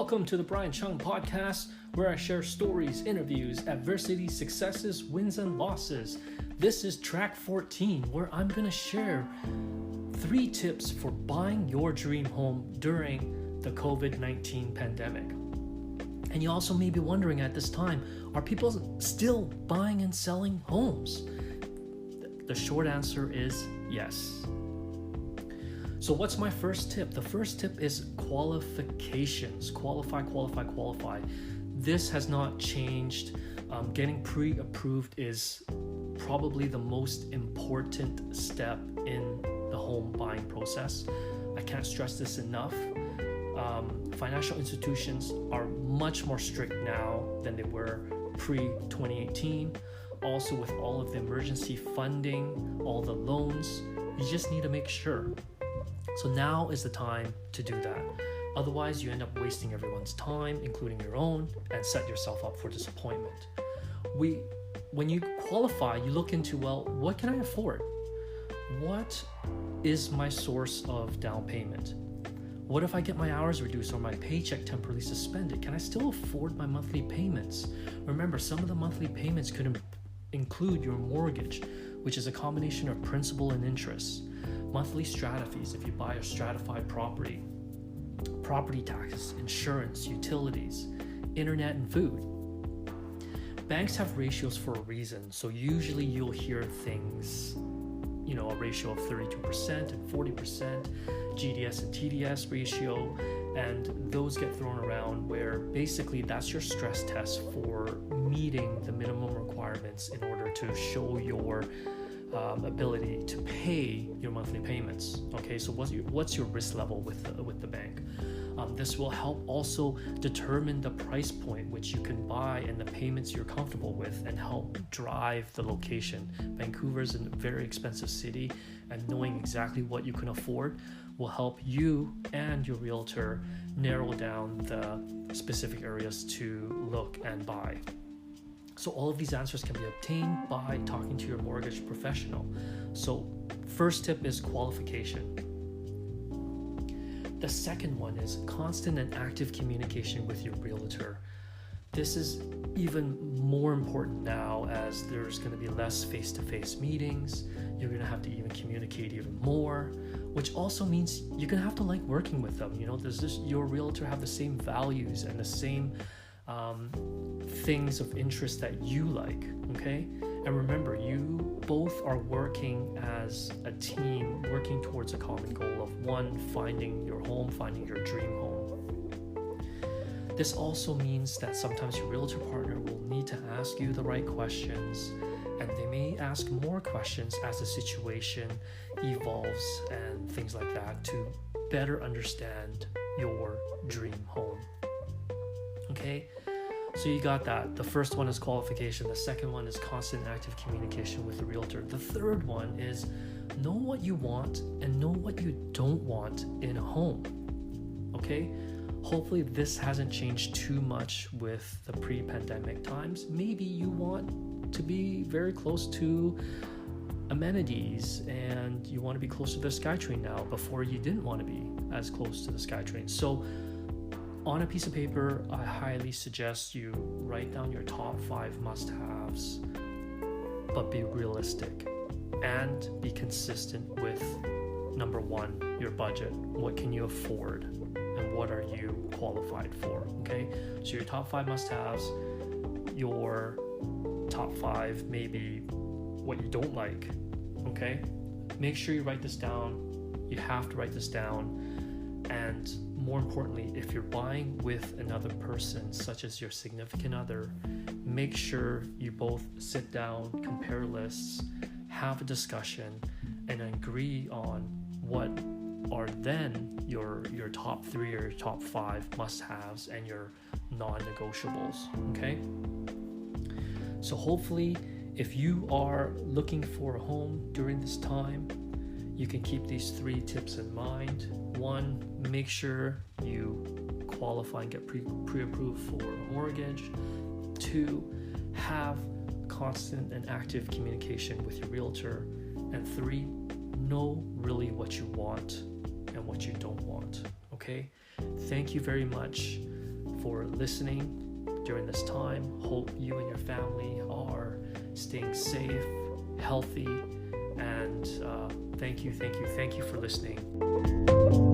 Welcome to the Brian Chung Podcast, where I share stories, interviews, adversity, successes, wins, and losses. This is track 14, where I'm going to share 3 tips for buying your dream home during the COVID-19 pandemic. And you also may be wondering at this time, are people still buying and selling homes? The short answer is yes. So what's my first tip? The first tip is qualifications. Qualify. This has not changed. Getting pre-approved is probably the most important step in the home buying process. I can't stress this enough. Financial institutions are much more strict now than they were pre-2018. Also, with all of the emergency funding, all the loans, you just need to make sure. So now is the time to do that. Otherwise, you end up wasting everyone's time, including your own, and set yourself up for disappointment. When you qualify, you look into, well, what can I afford? What is my source of down payment? What if I get my hours reduced or my paycheck temporarily suspended? Can I still afford my monthly payments? Remember, some of the monthly payments could include your mortgage, which is a combination of principal and interest. Monthly strata fees if you buy a stratified property, property taxes, insurance, utilities, internet, and food. Banks have ratios for a reason, so usually you'll hear things, a ratio of 32% and 40%, GDS and TDS ratio, and those get thrown around where basically that's your stress test for meeting the minimum requirements in order to show your ability to pay your monthly payments. Okay, so what's your risk level with the bank? This will help also determine the price point which you can buy and the payments you're comfortable with, and help drive the location. Vancouver is a very expensive city, and knowing exactly what you can afford will help you and your realtor narrow down the specific areas to look and buy. So all of these answers can be obtained by talking to your mortgage professional. So first tip is qualification. The second one is constant and active communication with your realtor. This is even more important now as there's going to be less face-to-face meetings. You're going to have to even communicate even more, which also means you're going to have to like working with them. Does your realtor have the same values and the same things of interest that you like, okay? And remember, you both are working as a team, working towards a common goal of one, finding your home, finding your dream home. This also means that sometimes your realtor partner will need to ask you the right questions, and they may ask more questions as the situation evolves and things like that to better understand your dream home. Okay? So you got that. The first one is qualification. The second one is constant active communication with the realtor. The third one is know what you want and know what you don't want in a home. Okay? Hopefully this hasn't changed too much with the pre-pandemic times. Maybe you want to be very close to amenities and you want to be close to the SkyTrain now. Before you didn't want to be as close to the SkyTrain. So on a piece of paper, I highly suggest you write down your top 5 must-haves, but be realistic and be consistent with number 1, your budget. What can you afford and what are you qualified for, okay? So your top 5 must-haves, your top 5 maybe what you don't like, okay? Make sure you write this down. You have to write this down. And more importantly, if you're buying with another person, such as your significant other, make sure you both sit down, compare lists, have a discussion, and agree on what are then your top 3 or your top 5 must-haves and your non-negotiables, okay? So hopefully, if you are looking for a home during this time, you can keep these 3 tips in mind. 1, make sure you qualify and get pre-approved for a mortgage. 2, have constant and active communication with your realtor. And 3, know really what you want and what you don't want, okay? Thank you very much. for listening during this time. Hope you and your family are staying safe, healthy, and thank you for listening.